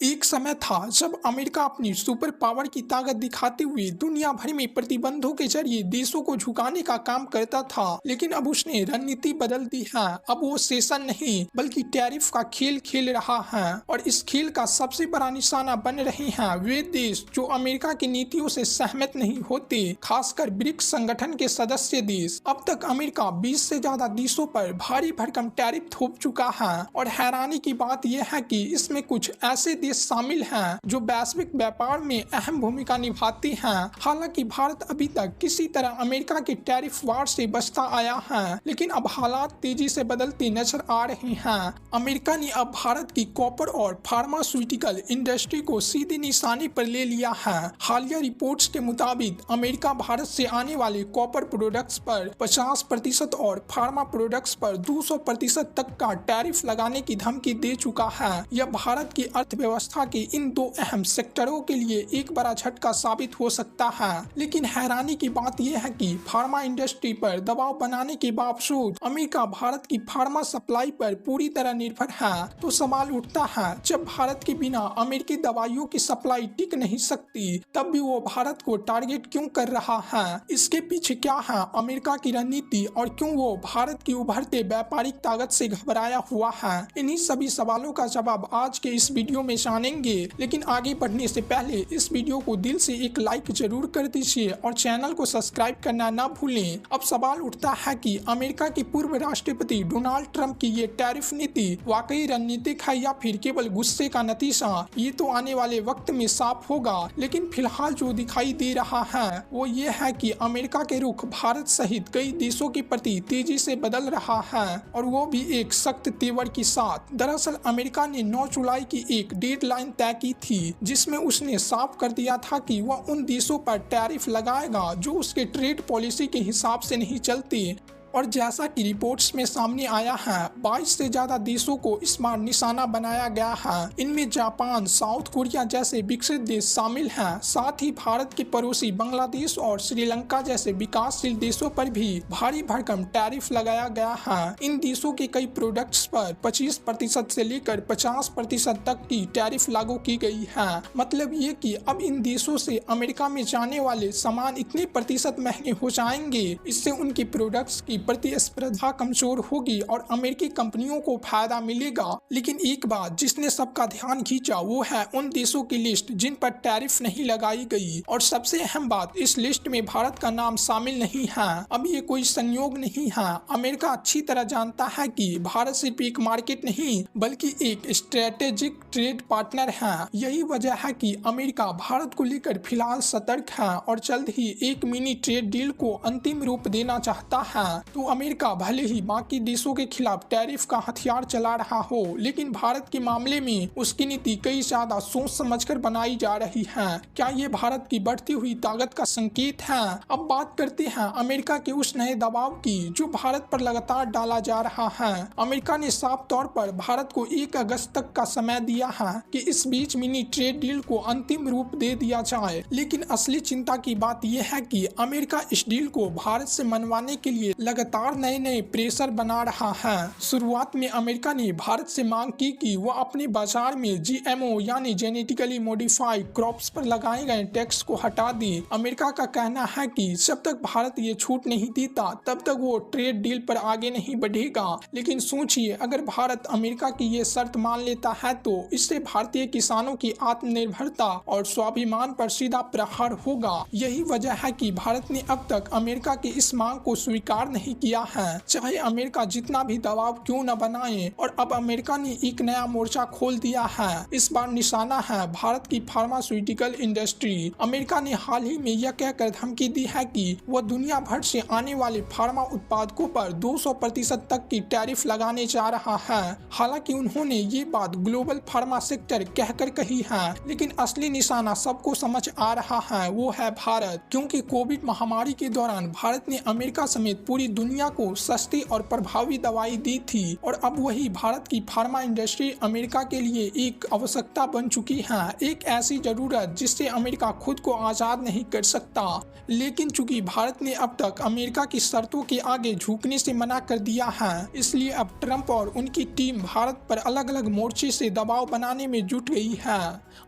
एक समय था जब अमेरिका अपनी सुपर पावर की ताकत दिखाते हुए दुनिया भर में प्रतिबंधों के जरिए देशों को झुकाने का काम करता था। लेकिन अब उसने रणनीति बदल दी है। अब वो सेशन नहीं बल्कि टैरिफ का खेल खेल रहा है और इस खेल का सबसे बड़ा निशाना बन रहे हैं वे देश जो अमेरिका की नीतियों से सहमत नहीं होते, खासकर ब्रिक्स संगठन के सदस्य देश। अब तक अमेरिका 20 से ज्यादा देशों पर भारी भरकम टैरिफ थोप चुका है और हैरानी की बात यह है कि इसमें कुछ ऐसे देश शामिल हैं जो वैश्विक व्यापार में अहम भूमिका निभाते हैं। हालांकि भारत अभी तक किसी तरह अमेरिका के टैरिफ वार से बचता आया है, लेकिन अब हालात तेजी से बदलते नजर आ रहे हैं। अमेरिका ने अब भारत की कॉपर और फार्मास्यूटिकल इंडस्ट्री को सीधे निशाने पर ले लिया है। हालिया रिपोर्ट्स के मुताबिक अमेरिका भारत से आने वाले कॉपर प्रोडक्ट्स पर 50% और फार्मा प्रोडक्ट्स पर 200% तक का टैरिफ लगाने की धमकी दे चुका है। यह भारत की अर्थव्यवस्था के इन दो अहम सेक्टरों के लिए एक बड़ा झटका साबित हो सकता है। लेकिन हैरानी की बात यह है कि फार्मा इंडस्ट्री पर दबाव बनाने के बावजूद अमेरिका भारत की फार्मा सप्लाई पर पूरी तरह निर्भर है। तो सवाल उठता है, जब भारत के बिना अमेरिकी दवाइयों की सप्लाई टिक नहीं सकती, तब भी वो भारत को टारगेट क्यों कर रहा है? इसके पीछे क्या है अमेरिका की रणनीति और क्यों वो भारत की उभरते व्यापारिक ताकत से घबराया हुआ है? इन्हीं सभी सवालों का जवाब आज के इस वीडियो में जानेंगे। लेकिन आगे बढ़ने से पहले इस वीडियो को दिल से एक लाइक जरूर कर दीजिए और चैनल को सब्सक्राइब करना ना भूलें। अब सवाल उठता है कि अमेरिका के पूर्व राष्ट्रपति डोनाल्ड ट्रंप की ये टैरिफ नीति वाकई रणनीतिक है या फिर केवल गुस्से का नतीजा? ये तो आने वाले वक्त में साफ होगा। लेकिन फिलहाल जो दिखाई दे रहा है वो ये है कि अमेरिका के रुख भारत सहित कई देशों के प्रति तेजी से बदल रहा है और वो भी एक सख्त तेवर के साथ। दरअसल अमेरिका ने 9 जुलाई की एक डेडलाइन तय की थी जिसमें उसने साफ कर दिया था कि वह उन देशों पर टैरिफ लगाएगा जो उसके ट्रेड पॉलिसी के हिसाब से नहीं चलते। और जैसा कि रिपोर्ट्स में सामने आया है, 22 से ज्यादा देशों को इस बार निशाना बनाया गया है। इनमें जापान, साउथ कोरिया जैसे विकसित देश शामिल हैं। साथ ही भारत के पड़ोसी बांग्लादेश और श्रीलंका जैसे विकासशील देशों पर भी भारी भरकम टैरिफ लगाया गया है। इन देशों के कई प्रोडक्ट्स पर 25% से लेकर 50% तक की टैरिफ लागू की गई है। मतलब ये कि अब इन देशों से अमेरिका में जाने वाले सामान इतने प्रतिशत महंगे हो जाएंगे, इससे उनकी प्रोडक्ट्स की प्रतिस्पर्धा कमजोर होगी और अमेरिकी कंपनियों को फायदा मिलेगा। लेकिन एक बात जिसने सबका ध्यान खींचा वो है उन देशों की लिस्ट जिन पर टैरिफ नहीं लगाई गई। और सबसे अहम बात, इस लिस्ट में भारत का नाम शामिल नहीं है। अब ये कोई संयोग नहीं है। अमेरिका अच्छी तरह जानता है कि भारत सिर्फ एक मार्केट नहीं बल्कि एक स्ट्रेटेजिक ट्रेड पार्टनर है। यही वजह है कि अमेरिका भारत को लेकर फिलहाल सतर्क है और जल्द ही एक मिनी ट्रेड डील को अंतिम रूप देना चाहता है। तो अमेरिका भले ही बाकी देशों के खिलाफ टैरिफ का हथियार चला रहा हो, लेकिन भारत के मामले में उसकी नीति कई ज्यादा सोच समझकर बनाई जा रही है। क्या ये भारत की बढ़ती हुई ताकत का संकेत है? अब बात करते हैं अमेरिका के उस नए दबाव की जो भारत पर लगातार डाला जा रहा है। अमेरिका ने साफ तौर पर भारत को 1 अगस्त तक का समय दिया है कि इस बीच मिनी ट्रेड डील को अंतिम रूप दे दिया जाए। लेकिन असली चिंता की बात यह है कि अमेरिका इस डील को भारत से मनवाने के लिए लगातार नए प्रेशर बना रहा है। शुरुआत में अमेरिका ने भारत से मांग की कि वह अपने बाजार में जीएमओ यानी जेनेटिकली मॉडिफाइड क्रॉप्स पर लगाए गए टैक्स को हटा दे। अमेरिका का कहना है कि जब तक भारत ये छूट नहीं देता तब तक वो ट्रेड डील पर आगे नहीं बढ़ेगा। लेकिन सोचिए, अगर भारत अमेरिका की ये शर्त मान लेता है तो इससे भारतीय किसानों की आत्मनिर्भरता और स्वाभिमान पर सीधा प्रहार होगा। यही वजह है कि भारत ने अब तक अमेरिका की इस मांग को स्वीकार नहीं किया है, चाहे अमेरिका जितना भी दबाव क्यों न बनाए। और अब अमेरिका ने एक नया मोर्चा खोल दिया है। इस बार निशाना है भारत की फार्मास्यूटिकल इंडस्ट्री। अमेरिका ने हाल ही में यह कहकर धमकी दी है कि वह दुनिया भर से आने वाले फार्मा उत्पादकों पर 200% तक की टैरिफ लगाने जा रहा है। हालांकि उन्होंने ये बात ग्लोबल फार्मा सेक्टर कहकर कही है, लेकिन असली निशाना सबको समझ आ रहा है वो है भारत। क्योंकि कोविड महामारी के दौरान भारत ने अमेरिका समेत पूरी दुनिया को सस्ती और प्रभावी दवाई दी थी और अब वही भारत की फार्मा इंडस्ट्री अमेरिका के लिए एक आवश्यकता बन चुकी है, एक ऐसी जरूरत जिससे अमेरिका खुद को आजाद नहीं कर सकता। लेकिन चूंकि भारत ने अब तक अमेरिका की शर्तों के आगे झुकने से मना कर दिया है, इसलिए अब ट्रंप और उनकी टीम भारत पर अलग अलग मोर्चे से दबाव बनाने में जुट गई है।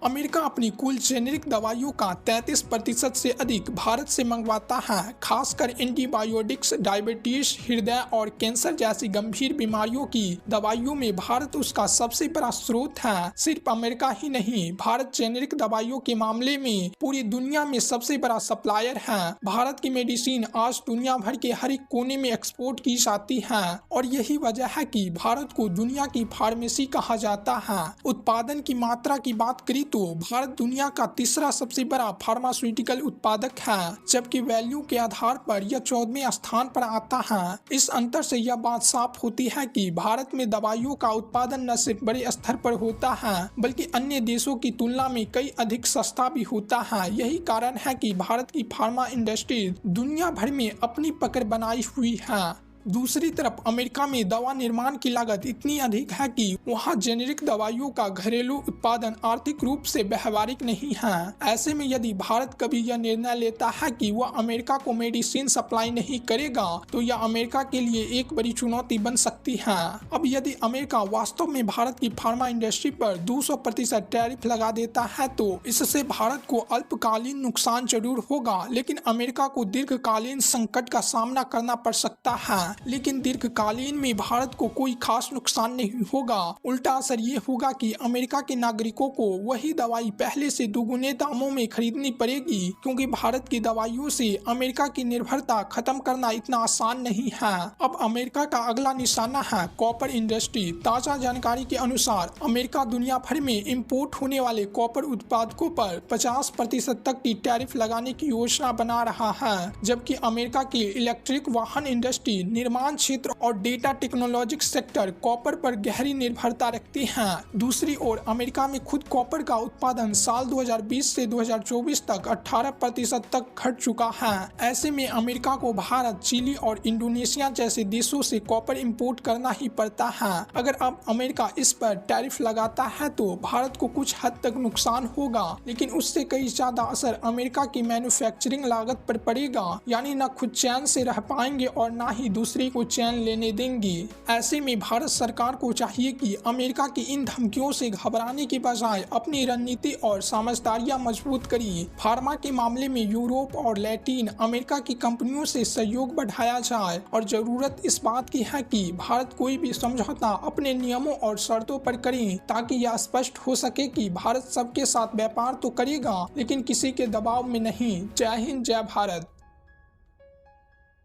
अमेरिका अपनी कुल जेनेरिक दवाइयों का 33% से अधिक भारत से मंगवाता है, खासकर एंटीबायोटिक्स, डायबिटीज, हृदय और कैंसर जैसी गंभीर बीमारियों की दवाइयों में भारत उसका सबसे बड़ा स्रोत है। सिर्फ अमेरिका ही नहीं, भारत जेनेरिक दवाइयों के मामले में पूरी दुनिया में सबसे बड़ा सप्लायर है। भारत की मेडिसिन आज दुनिया भर के हर एक कोने में एक्सपोर्ट की जाती है और यही वजह है कि भारत को दुनिया की फार्मेसी कहा जाता है। उत्पादन की मात्रा की बात करें तो भारत दुनिया का तीसरा सबसे बड़ा फार्मास्यूटिकल उत्पादक है, जबकि वैल्यू के आधार पर यह 14वें स्थान पर आता है। इस अंतर से यह बात साफ होती है कि भारत में दवाइयों का उत्पादन न सिर्फ बड़े स्तर पर होता है बल्कि अन्य देशों की तुलना में कई अधिक सस्ता भी होता है। यही कारण है कि भारत की फार्मा इंडस्ट्री दुनिया भर में अपनी पकड़ बनाई हुई है। दूसरी तरफ अमेरिका में दवा निर्माण की लागत इतनी अधिक है कि वहां जेनेरिक दवाइयों का घरेलू उत्पादन आर्थिक रूप से व्यवहारिक नहीं है। ऐसे में यदि भारत कभी यह निर्णय लेता है कि वह अमेरिका को मेडिसिन सप्लाई नहीं करेगा तो यह अमेरिका के लिए एक बड़ी चुनौती बन सकती है। अब यदि अमेरिका वास्तव में भारत की फार्मा इंडस्ट्री पर 200% टैरिफ लगा देता है तो इससे भारत को अल्पकालीन नुकसान जरूर होगा, लेकिन अमेरिका को दीर्घकालीन संकट का सामना करना पड़ सकता है। लेकिन दीर्घकालीन में भारत को कोई खास नुकसान नहीं होगा। उल्टा असर ये होगा कि अमेरिका के नागरिकों को वही दवाई पहले से दुगुने दामों में खरीदनी पड़ेगी, क्योंकि भारत की दवाइयों से अमेरिका की निर्भरता खत्म करना इतना आसान नहीं है। अब अमेरिका का अगला निशाना है कॉपर इंडस्ट्री। ताजा जानकारी के अनुसार अमेरिका दुनिया भर में इम्पोर्ट होने वाले कॉपर उत्पादकों पर 50% तक की टैरिफ लगाने की योजना बना रहा है, जबकि अमेरिका की इलेक्ट्रिक वाहन इंडस्ट्री, निर्माण क्षेत्र और डेटा टेक्नोलॉजी सेक्टर कॉपर पर गहरी निर्भरता रखती हैं। दूसरी ओर अमेरिका में खुद कॉपर का उत्पादन साल 2020 से 2024 तक 18% तक घट चुका है। ऐसे में अमेरिका को भारत, चिली और इंडोनेशिया जैसे देशों से कॉपर इंपोर्ट करना ही पड़ता है। अगर अब अमेरिका इस पर टैरिफ लगाता है तो भारत को कुछ हद तक नुकसान होगा, लेकिन उससे कई ज्यादा असर अमेरिका की मैन्युफैक्चरिंग लागत पर पड़ेगा, यानी न खुद चैन से रह पाएंगे और न ही दूसरे को चैन लेने देंगी। ऐसे में भारत सरकार को चाहिए कि अमेरिका की इन धमकियों से घबराने के बजाय अपनी रणनीति और समझदारियां मजबूत करी। फार्मा के मामले में यूरोप और लैटिन अमेरिका की कंपनियों से सहयोग बढ़ाया जाए और जरूरत इस बात की है कि भारत कोई भी समझौता अपने नियमों और शर्तों पर करे, ताकि यह स्पष्ट हो सके कि भारत सबके साथ व्यापार तो करेगा लेकिन किसी के दबाव में नहीं। जय हिंद, जय भारत।